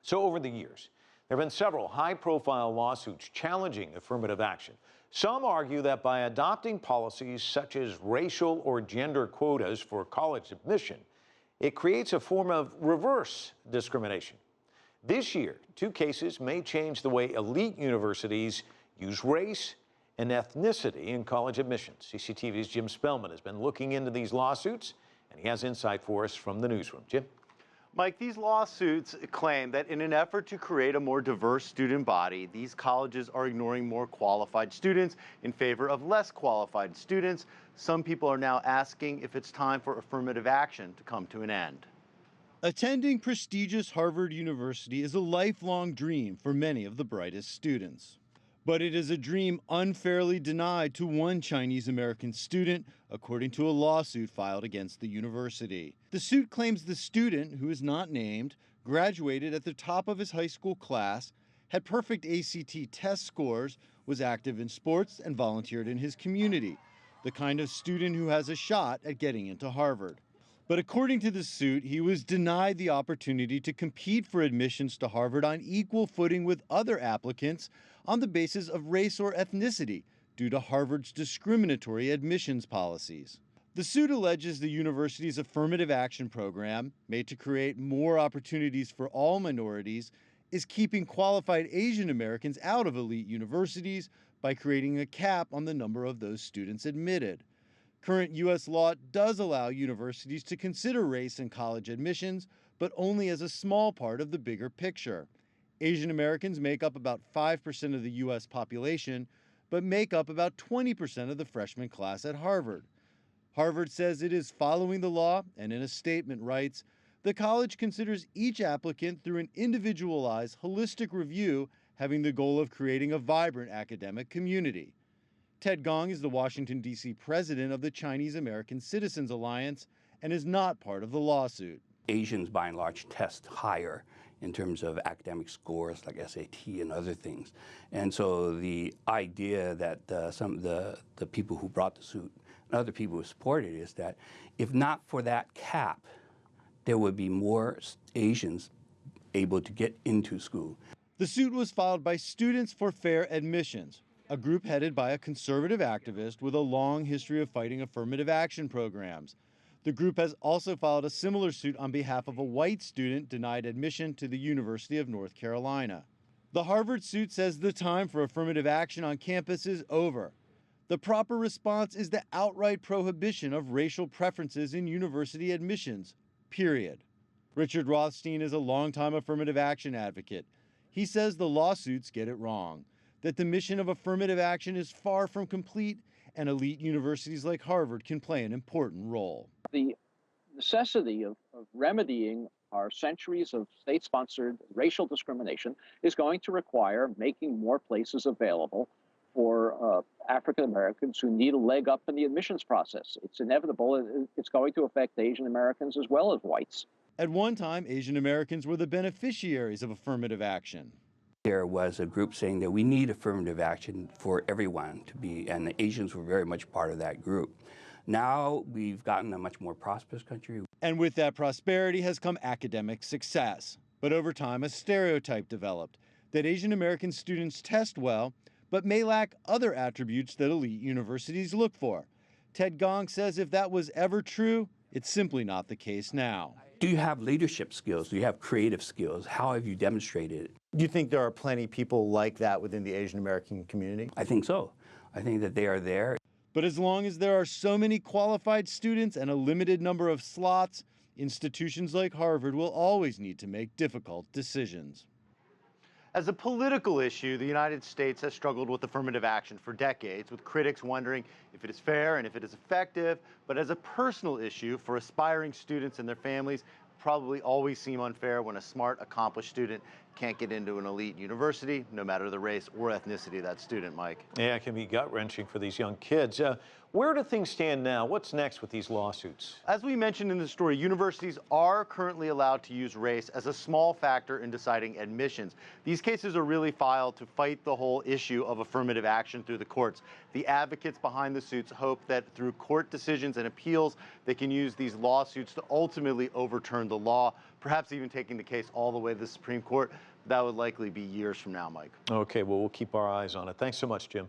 So over the years, there have been several high-profile lawsuits challenging affirmative action. Some argue that by adopting policies such as racial or gender quotas for college admission, it creates a form of reverse discrimination. This year, 2 cases may change the way elite universities use race and ethnicity in college admissions. CCTV's Jim Spellman has been looking into these lawsuits, and he has insight for us from the newsroom. Jim? Mike, these lawsuits claim that in an effort to create a more diverse student body, these colleges are ignoring more qualified students in favor of less qualified students. Some people are now asking if it's time for affirmative action to come to an end. Attending prestigious Harvard University is a lifelong dream for many of the brightest students. But it is a dream unfairly denied to one Chinese American student, according to a lawsuit filed against the university. The suit claims the student, who is not named, graduated at the top of his high school class, had perfect ACT test scores, was active in sports, and volunteered in his community, the kind of student who has a shot at getting into Harvard. But according to the suit, he was denied the opportunity to compete for admissions to Harvard on equal footing with other applicants on the basis of race or ethnicity due to Harvard's discriminatory admissions policies. The suit alleges the university's affirmative action program, made to create more opportunities for all minorities, is keeping qualified Asian Americans out of elite universities by creating a cap on the number of those students admitted. Current U.S. law does allow universities to consider race in college admissions, but only as a small part of the bigger picture. Asian Americans make up about 5% of the U.S. population, but make up about 20% of the freshman class at Harvard. Harvard says it is following the law, and in a statement writes, "The college considers each applicant through an individualized, holistic review, having the goal of creating a vibrant academic community." Ted Gong is the Washington, D.C. president of the Chinese American Citizens Alliance and is not part of the lawsuit. Asians, by and large, test higher in terms of academic scores like SAT and other things. And so the idea that some of the people who brought the suit and other people who supported it is that if not for that cap, there would be more Asians able to get into school. The suit was filed by Students for Fair Admissions, a group headed by a conservative activist with a long history of fighting affirmative action programs. The group has also filed a similar suit on behalf of a white student denied admission to the University of North Carolina. The Harvard suit says the time for affirmative action on campus is over. The proper response is the outright prohibition of racial preferences in university admissions, period. Richard Rothstein is a longtime affirmative action advocate. He says the lawsuits get it wrong, that the mission of affirmative action is far from complete, and elite universities like Harvard can play an important role. The necessity of remedying our centuries of state-sponsored racial discrimination is going to require making more places available for African Americans who need a leg up in the admissions process. It's inevitable. It's going to affect Asian Americans as well as whites. At one time, Asian Americans were the beneficiaries of affirmative action. There was a group saying that we need affirmative action for everyone to be, and the Asians were very much part of that group. Now we've gotten a much more prosperous country. And with that prosperity has come academic success. But over time, a stereotype developed that Asian American students test well, but may lack other attributes that elite universities look for. Ted Gong says if that was ever true, it's simply not the case now. Do you have leadership skills? Do you have creative skills? How have you demonstrated it? Do you think there are plenty of people like that within the Asian American community? I think so. I think that they are there. But as long as there are so many qualified students and a limited number of slots, institutions like Harvard will always need to make difficult decisions. As a political issue, the United States has struggled with affirmative action for decades, with critics wondering if it is fair and if it is effective. But as a personal issue for aspiring students and their families, probably always seem unfair when a smart, accomplished student can't get into an elite university, no matter the race or ethnicity of that student, Mike. Yeah, it can be gut-wrenching for these young kids. Where do things stand now? What's next with these lawsuits? As we mentioned in the story, universities are currently allowed to use race as a small factor in deciding admissions. These cases are really filed to fight the whole issue of affirmative action through the courts. The advocates behind the suits hope that through court decisions and appeals, they can use these lawsuits to ultimately overturn the law, perhaps even taking the case all the way to the Supreme Court. That would likely be years from now, Mike. Okay, well, we'll keep our eyes on it. Thanks so much, Jim.